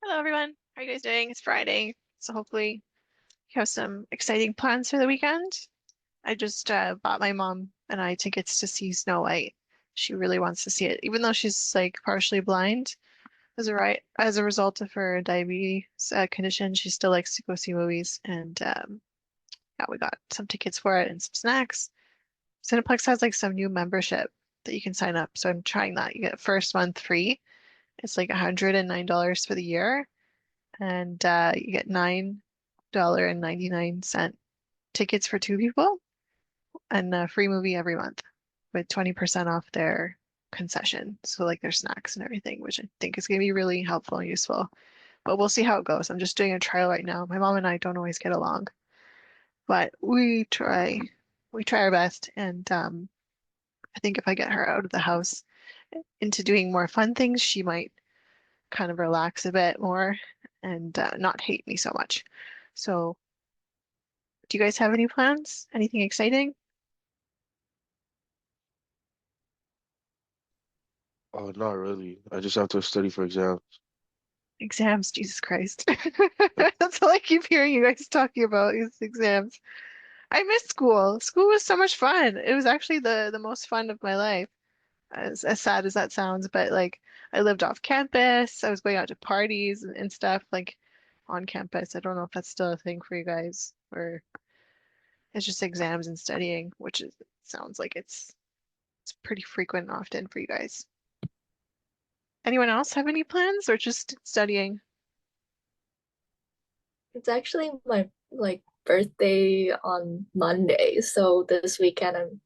Hello, everyone. How are you guys doing? It's Friday, so hopefully you have some exciting plans for the weekend. I just bought my mom and I tickets to see Snow White. She really wants to see it, even though she's like partially blind. As a result of her diabetes condition, she still likes to go see movies. And yeah, we got some tickets for it and some snacks. Cineplex has like some new membership that you can sign up, so I'm trying that. You get first month free. It's like $109 for the year and you get $9.99 tickets for two people and a free movie every month with 20% off their concession. So like their snacks and everything, which I think is going to be really helpful and useful. But we'll see how it goes. I'm just doing a trial right now. My mom and I don't always get along, but we try our best. And I think if I get her out of the house into doing more fun things, she might kind of relax a bit more and not hate me so much. So, do you guys have any plans? Anything exciting? Oh, not really. I just have to study for exams. Exams, Jesus Christ. That's all I keep hearing you guys talking about is exams. I miss school. School was so much fun. It was actually the most fun of my life. As sad as that sounds, but like I lived off campus. I was going out to parties and stuff like on campus. I don't know if that's still a thing for you guys, or it's just exams and studying, which is sounds like it's pretty frequent and often for you guys. Anyone else have any plans or just studying? It's actually my birthday on Monday, so this weekend I'm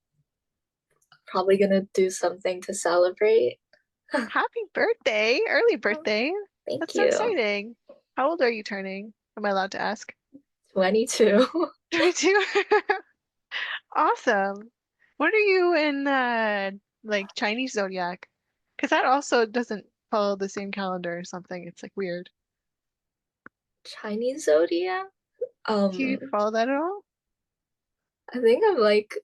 probably gonna do something to celebrate. Happy birthday, early birthday. Thank That's so you. exciting. How old are you turning? Am I allowed to ask? 22. 22. Awesome. What are you in like Chinese zodiac? Because that also doesn't follow the same calendar or something. It's like weird. Chinese zodiac. Do you follow that at all? I think I'm like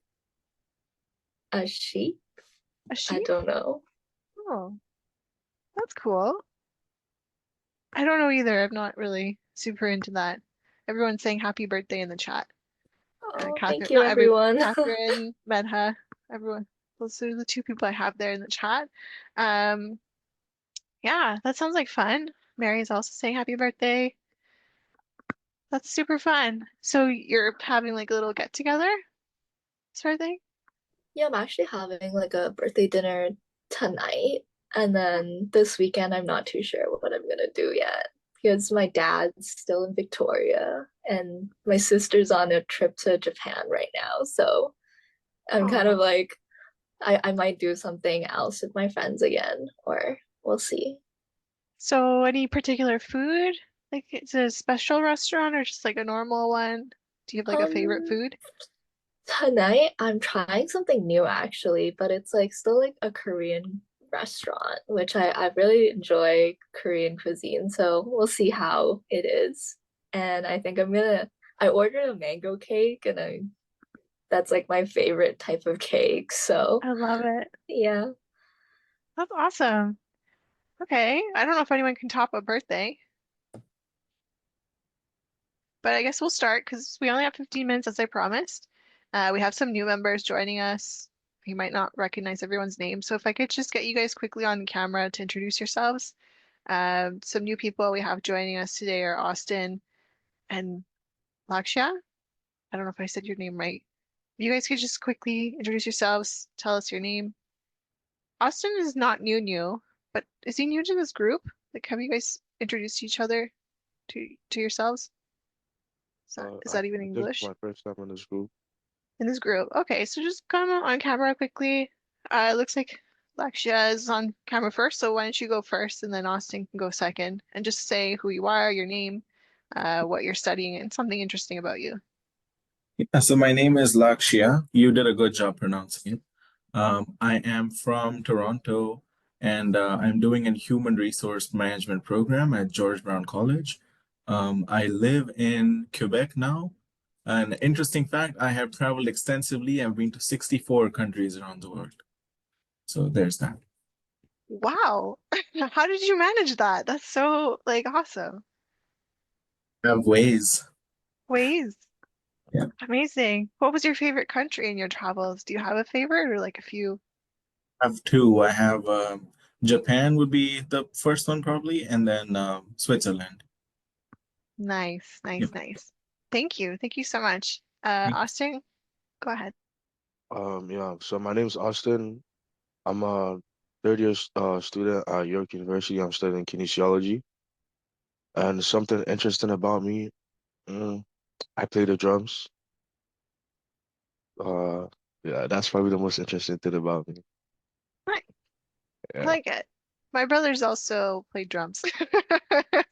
a sheep. A I sheep? don't know. Oh, that's cool. I don't know either. I'm not really super into that. Everyone's saying happy birthday in the chat. Oh, Catherine, thank you, not everyone, everyone. Catherine, Medha, everyone. Those are the two people I have there in the chat. Um, yeah, that sounds like fun. Mary is also saying happy birthday. That's super fun. So you're having like a little get together sort of thing? Yeah, I'm actually having like a birthday dinner tonight, and then this weekend I'm not too sure what I'm gonna do yet because my dad's still in Victoria and my sister's on a trip to Japan right now. So I'm kind of Oh, like I might do something else with my friends again, or we'll see. so any particular food? Like it's a special restaurant or just like a normal one? Do you have like a favorite Um, food? Tonight I'm trying something new actually, but it's like still like a Korean restaurant, which I really enjoy Korean cuisine, so we'll see how it is. And I think I ordered a mango cake and I that's like my favorite type of cake. So I love it. yeah. That's awesome. Okay. I don't know if anyone can top a birthday, but I guess we'll start because we only have 15 minutes as I promised. We have some new members joining us. You might not recognize everyone's name. So if I could just get you guys quickly on camera to introduce yourselves. Some new people we have joining us today are Austin and Lakshya. I don't know if I said your name right. You guys could just quickly introduce yourselves, tell us your name. Austin is not new, but is he new to this group? Like, have you guys introduced each other to yourselves? Is that even I think it's English? my first time in this group. In this group. Okay, so just come on camera quickly. It looks like Lakshya is on camera first, so why don't you go first and then Austin can go second and just say who you are, your name, what you're studying, and something interesting about you. Yeah, so my name is Lakshya. You did a good job pronouncing it. I am from Toronto and I'm doing a human resource management program at George Brown College. I live in Quebec now. An interesting fact, I have traveled extensively. I've been to 64 countries around the world. So there's that. Wow. How did you manage that? That's so like awesome. Have ways. Ways. Yeah. Amazing. What was your favorite country in your travels? Do you have a favorite or like a few? I have two. I have Japan would be the first one probably, and then Switzerland. Nice, nice, Yep. nice. Thank you. Thank you so much. Austin, go ahead. Yeah. So my name's Austin. I'm a third year student at York University. I'm studying kinesiology. And something interesting about me, mm, I play the drums. Uh, yeah, that's probably the most interesting thing about me. Right. I Yeah. like it. My brothers also played drums.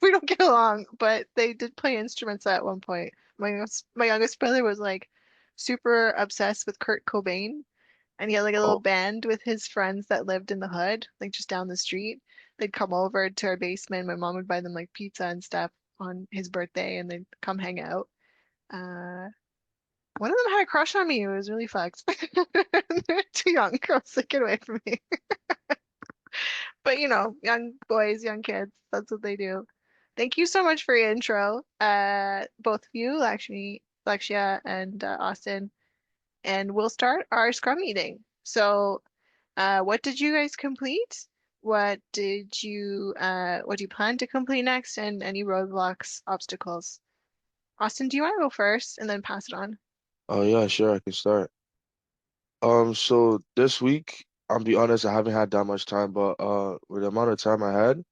We don't get along, but they did play instruments at one point. My youngest brother was like super obsessed with Kurt Cobain, and he had like a little Oh, band with his friends that lived in the hood, like just down the street. They'd come over to our basement. My mom would buy them like pizza and stuff on his birthday, and they'd come hang out. One of them had a crush on me. It was really fucked. They're too young. I was like, get away from me. But you know, young boys, young kids, that's what they do. Thank you so much for your intro. Both of you, Lakshya and Austin, and we'll start our Scrum meeting. So, what did you guys complete? What do you plan to complete next? And any roadblocks, obstacles? Austin, do you want to go first and then pass it on? oh yeah, sure, I can start. So this week, I'll be honest, I haven't had that much time, but with the amount of time I had,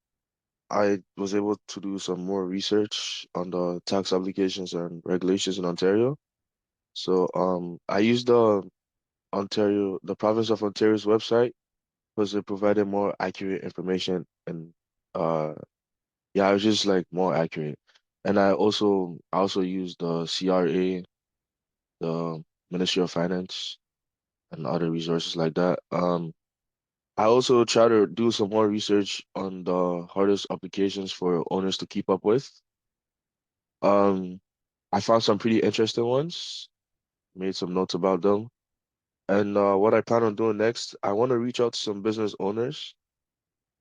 I was able to do some more research on the tax applications and regulations in Ontario. So I used the province of Ontario's website because it provided more accurate information and uh yeah, it was just like more accurate. And I also used the CRA, the Ministry of Finance, and other resources like that. I also try to do some more research on the hardest applications for owners to keep up with. Um, I found some pretty interesting ones, made some notes about them. And what I plan on doing next, I want to reach out to some business owners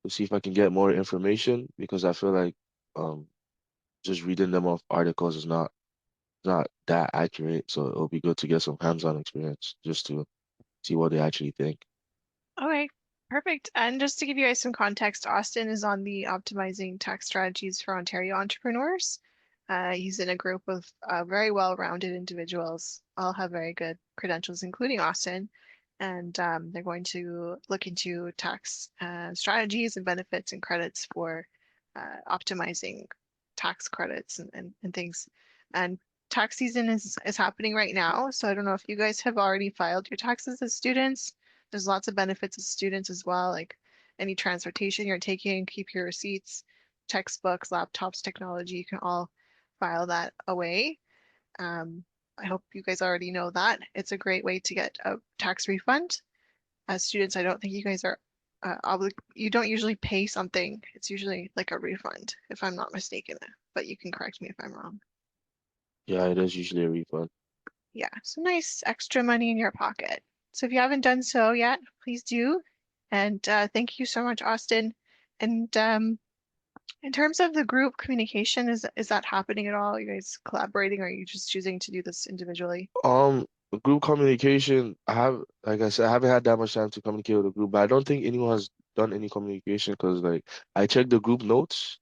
to see if I can get more information because I feel like um, just reading them off articles is not that accurate. So it'll be good to get some hands-on experience just to see what they actually think. Okay, perfect. And just to give you guys some context, Austin is on the Optimizing Tax Strategies for Ontario Entrepreneurs. He's in a group of very well-rounded individuals, all have very good credentials, including Austin. And they're going to look into tax strategies and benefits and credits for optimizing tax credits and things. And tax season is happening right now. So I don't know if you guys have already filed your taxes as students. There's lots of benefits as students as well, like any transportation you're taking, keep your receipts, textbooks, laptops, technology, you can all file that away. Um, I hope you guys already know that. It's a great way to get a tax refund. As students, I don't think you guys are you don't usually pay something. It's usually like a refund, if I'm not mistaken, but you can correct me if I'm wrong. Yeah, it is usually a refund. Yeah, so nice extra money in your pocket. So if you haven't done so yet, please do. And thank you so much, Austin. And in terms of the group communication, is that happening at all? Are you guys collaborating, or are you just choosing to do this individually? Group communication, like I said, I haven't had that much time to communicate with the group, but I don't think anyone has done any communication because, like, I checked the group notes.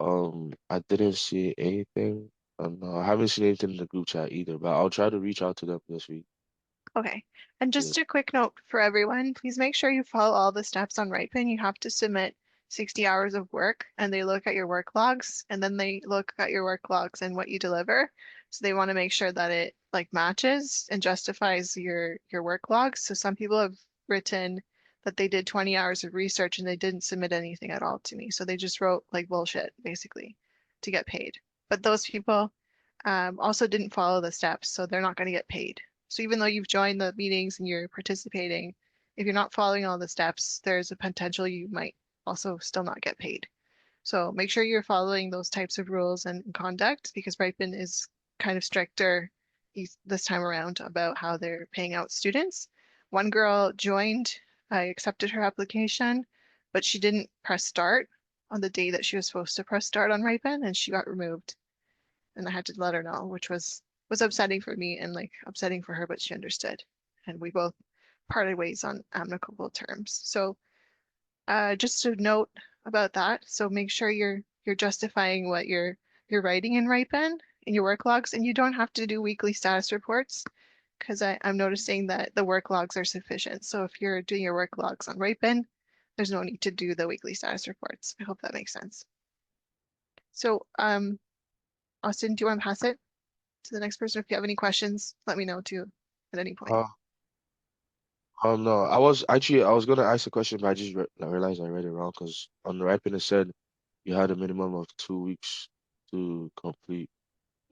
I didn't see anything. I haven't seen anything in the group chat either, but I'll try to reach out to them this week. Okay. And Yeah. just a quick note for everyone, please make sure you follow all the steps on Ripen. You have to submit 60 hours of work, and they look at your work logs, and then they look at your work logs and what you deliver. So they want to make sure that it like matches and justifies your work logs. So some people have written that they did 20 hours of research and they didn't submit anything at all to me. So they just wrote like bullshit basically to get paid. But those people also didn't follow the steps, so they're not going to get paid. So even though you've joined the meetings and you're participating, if you're not following all the steps, there's a potential you might also still not get paid. So make sure you're following those types of rules and conduct because Ripon is kind of stricter this time around about how they're paying out students. One girl joined, I accepted her application, but she didn't press start on the day that she was supposed to press start on Ripen, and she got removed. And I had to let her know, which was upsetting for me and like upsetting for her, but she understood. And we both parted ways on amicable terms. So just a note about that. So make sure you're justifying what you're writing in Ripen in your work logs, and you don't have to do weekly status reports because I'm noticing that the work logs are sufficient. So if you're doing your work logs on Ripen, there's no need to do the weekly status reports. I hope that makes sense. So Austin, do you want to pass it to the next person? If you have any questions, let me know too at any point. No, I was gonna ask a question, but I realized I read it wrong because on the ripen it said you had a minimum of 2 weeks to complete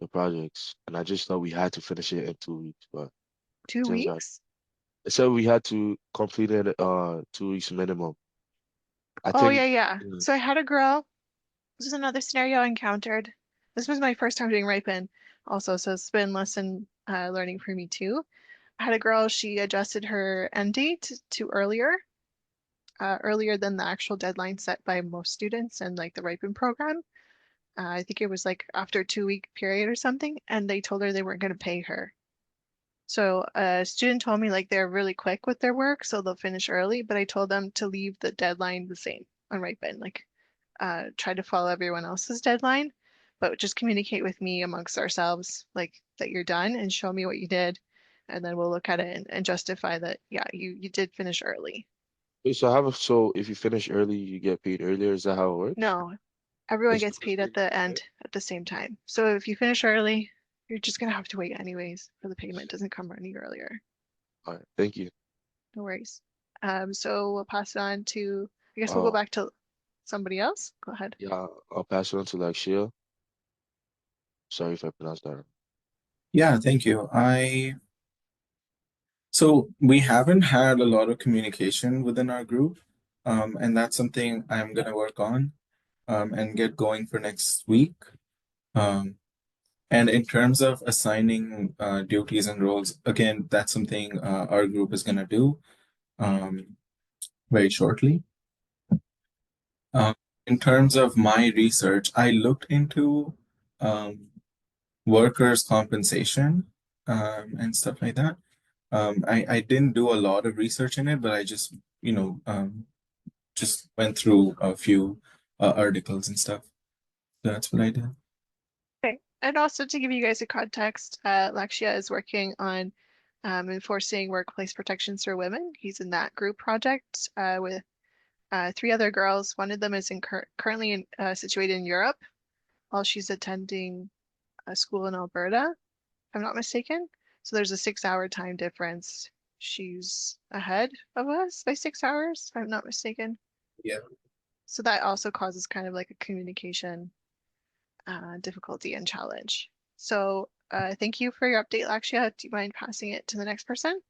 the projects, and I just thought we had to finish it in 2 weeks, but Two turns out weeks? it said we had to complete it 2 weeks minimum. I Oh, think. yeah. Mm. So I had a girl. This is another scenario I encountered. This was my first time doing Ripen also, so it's been lesson learning for me too. I had a girl, she adjusted her end date to earlier than the actual deadline set by most students and like the Ripen program. I think it was like after a 2 week period or something, and they told her they weren't going to pay her. So a student told me like they're really quick with their work, so they'll finish early, but I told them to leave the deadline the same on Ripen, like try to follow everyone else's deadline, but just communicate with me amongst ourselves, like that you're done and show me what you did. And then we'll look at it and justify that, yeah, you did finish early. Wait, so if you finish early, you get paid earlier. Is that how it works? No, everyone It's gets because paid at the right? end at the same time. So if you finish early, you're just gonna have to wait anyways for the payment. It doesn't come any earlier. All right, thank you. No worries. So we'll pass it on to, I guess we'll go Uh, back to somebody else. Go ahead. yeah, I'll pass it on to Lakshya. Sorry if I pronounced that wrong. Yeah, thank you. So we haven't had a lot of communication within our group, and that's something I'm gonna work on, and get going for next week. Um, and in terms of assigning duties and roles, again, that's something our group is gonna do very shortly. Um, in terms of my research, I looked into um, workers' compensation and stuff like that. I didn't do a lot of research in it, but I just, just went through a few articles and stuff. That's what I did. Okay. And also to give you guys a context, Lakshya is working on enforcing workplace protections for women. He's in that group project with three other girls. One of them is currently situated in Europe while she's attending a school in Alberta, if I'm not mistaken. So there's a 6 hour time difference. She's ahead of us by 6 hours, if I'm not mistaken. Yeah. So that also causes kind of like a communication difficulty and challenge. So thank you for your update, Lakshya. Do you mind passing it to the next person?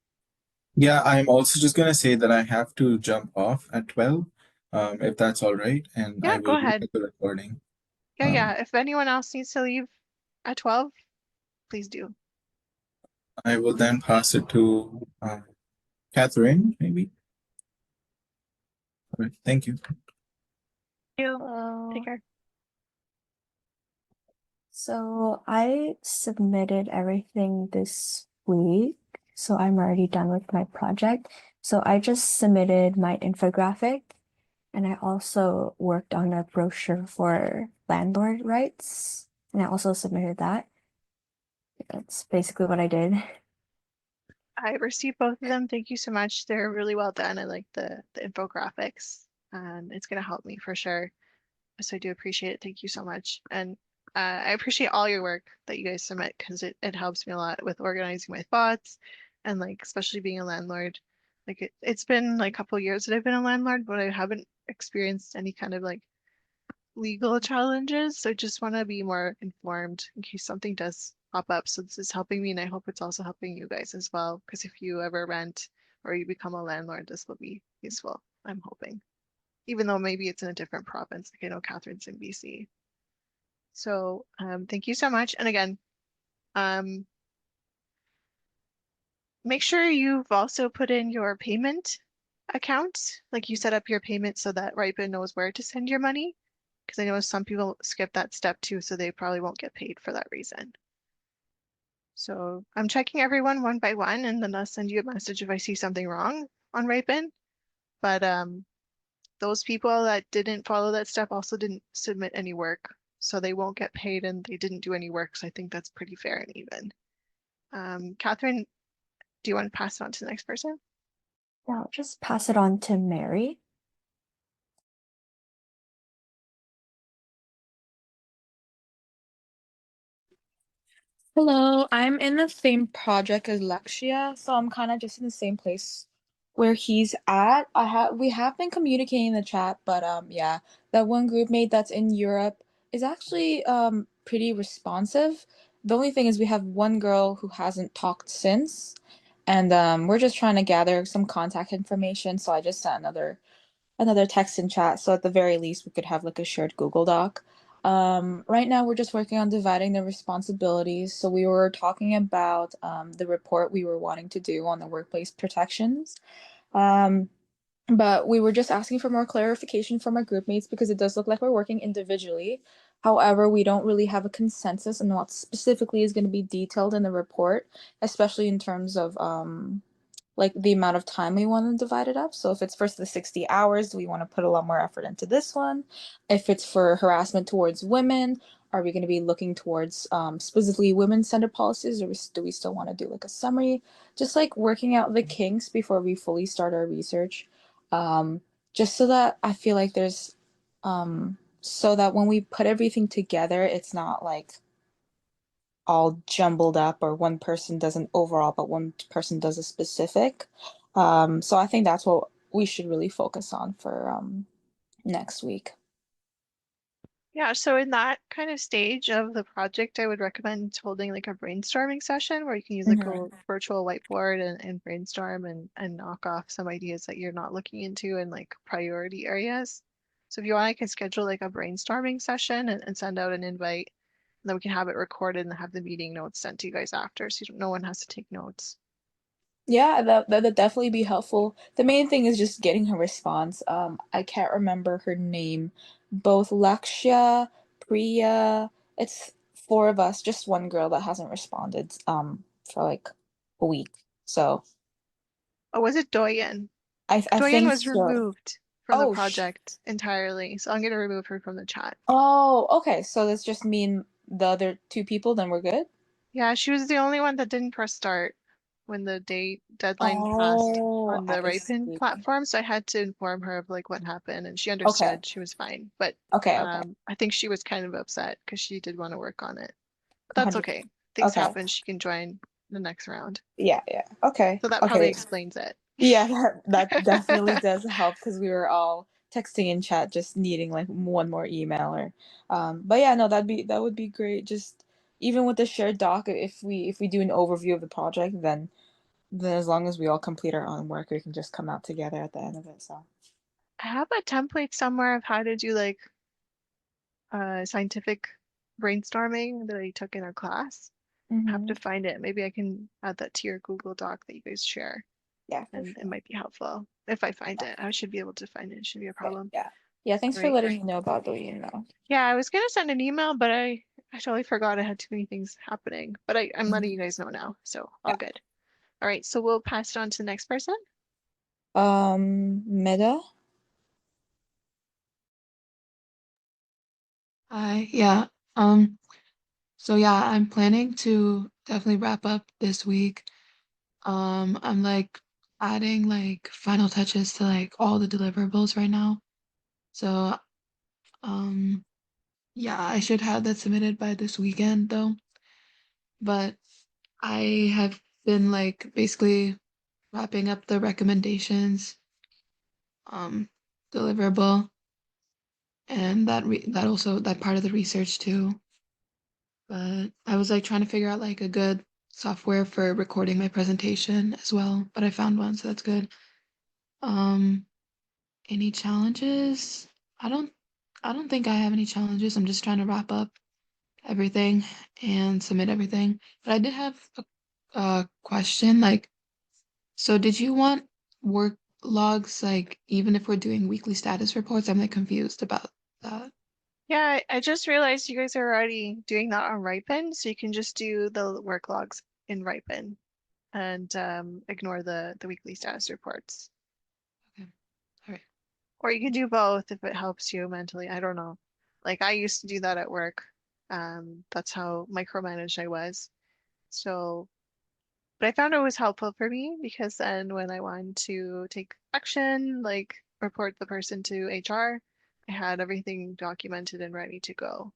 Yeah, I'm also just gonna say that I have to jump off at 12, if that's all right, and I Yeah, go will look ahead. at the recording. Yeah. If anyone else needs to leave at 12, please do. I will then pass it to Catherine, maybe. All right, thank you. You. Hello. Take care. So I submitted everything this week, so I'm already done with my project. So I just submitted my infographic, and I also worked on a brochure for landlord rights, and I also submitted that. That's basically what I did. I received both of them. Thank you so much. They're really well done. I like the infographics, and it's going to help me for sure. So I do appreciate it. Thank you so much. And I appreciate all your work that you guys submit because it helps me a lot with organizing my thoughts and like especially being a landlord. Like it's been like a couple years that I've been a landlord, but I haven't experienced any kind of like legal challenges. So I just want to be more informed in case something does pop up. So this is helping me, and I hope it's also helping you guys as well. Because if you ever rent or you become a landlord, this will be useful. I'm hoping, even though maybe it's in a different province. Like I know Catherine's in BC. So thank you so much. And again, um, make sure you've also put in your payment account. Like you set up your payment so that Ripen knows where to send your money. Because I know some people skip that step too, so they probably won't get paid for that reason. So I'm checking everyone one by one, and then I'll send you a message if I see something wrong on Ripen. But those people that didn't follow that step also didn't submit any work, so they won't get paid and they didn't do any work. So I think that's pretty fair and even. Catherine, do you want to pass it on to the next person? Yeah, I'll just pass it on to Mary. Hello, I'm in the same project as Lakshya, so I'm kind of just in the same place where he's at. We have been communicating in the chat, but yeah, that one group mate that's in Europe is actually pretty responsive. The only thing is we have one girl who hasn't talked since, and we're just trying to gather some contact information, so I just sent another text in chat, so at the very least we could have like a shared Google Doc. Right now we're just working on dividing the responsibilities. So we were talking about the report we were wanting to do on the workplace protections. Um, but we were just asking for more clarification from our group mates because it does look like we're working individually. However, we don't really have a consensus on what specifically is going to be detailed in the report, especially in terms of like the amount of time we want to divide it up. So if it's for the 60 hours, we want to put a lot more effort into this one. If it's for harassment towards women, are we going to be looking towards specifically women-centered policies, or do we still want to do like a summary? Just like working out the kinks before we fully start our research. Um, just so that I feel like there's so that when we put everything together, it's not like all jumbled up or one person does an overall but one person does a specific. So I think that's what we should really focus on for next week. Yeah, so in that kind of stage of the project, I would recommend holding like a brainstorming session where you can use like a virtual whiteboard and brainstorm and knock off some ideas that you're not looking into in like priority areas. So if you want, I can schedule like a brainstorming session and send out an invite, and then we can have it recorded and have the meeting notes sent to you guys after, so no one has to take notes. Yeah, that'd definitely be helpful. The main thing is just getting her response. I can't remember her name. Both Lakshya, Priya, it's four of us, just one girl that hasn't responded for like a week. So Oh, was it Doyen? I Doyen think was so. removed from the Oh, project entirely, so I'm gonna remove her from the chat. oh, okay. So that's just mean the other two people, then we're good? Yeah, she was the only one that didn't press start when the deadline passed Oh, on the I Ripon see. platform. So I had to inform her of like what happened, and she Okay. understood. She was fine. But Okay, okay. I think she was kind of upset because she did want to work on it. But that's 100%. okay. Things Okay. happen. She can join the next round. Yeah, yeah. Okay. So that probably Okay. explains it. Yeah, that definitely does help because we were all texting in chat just needing like one more email or but yeah, no, that would be great. Just even with the shared doc, if we do an overview of the project, then as long as we all complete our own work, we can just come out together at the end of it. So I have a template somewhere of how to do like scientific brainstorming that I took in our class. Have to find it. Maybe I can add that to your Google Doc that you guys share, yeah, for and it sure. might be helpful. If I find it, I should be able to find it. It shouldn't be a Okay, problem. yeah. Yeah, thanks for Great. letting me know about the email. Yeah, I was gonna send an email, but I totally forgot I had too many things happening. But I'm letting you guys know now, so all Yeah. good. All right, so we'll pass it on to the next person. Medha? Hi, yeah. Um, so yeah, I'm planning to definitely wrap up this week. I'm like adding like final touches to like all the deliverables right now. So, um, yeah, I should have that submitted by this weekend though. But I have been like basically wrapping up the recommendations, um, deliverable, and that also that part of the research too. But I was like trying to figure out like a good software for recording my presentation as well, but I found one, so that's good. Um, any challenges? I don't I don't think I have any challenges. I'm just trying to wrap up everything and submit everything. But I did have a question, like, so did you want work logs, like even if we're doing weekly status reports? I'm like confused about that. Yeah, I just realized you guys are already doing that on Ripen, so you can just do the work logs in Ripen and ignore the weekly status reports. Okay. All right. Or you can do both if it helps you mentally. I don't know. Like I used to do that at work. That's how micromanaged I was. So, but I found it was helpful for me because then when I wanted to take action, like report the person to HR, I had everything documented and ready to go,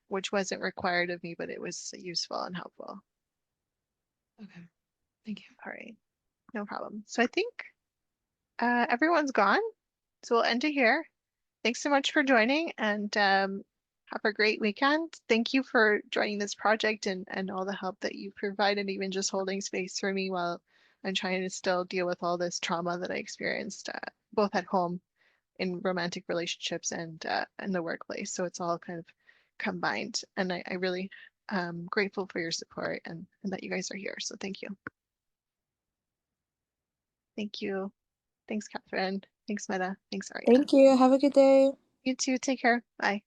which wasn't required of me, but it was useful and helpful. Okay. Thank you. All right, no problem. So I think everyone's gone. So we'll end it here. Thanks so much for joining and have a great weekend. Thank you for joining this project and all the help that you provided, even just holding space for me while I'm trying to still deal with all this trauma that I experienced, both at home in romantic relationships and in the workplace. So it's all kind of combined. And I really grateful for your support and that you guys are here. So thank you. Thank you. Thanks, Catherine. Thanks, Medha. Thanks, Arya. Thank you. Have a good day. You too. Take care. Bye.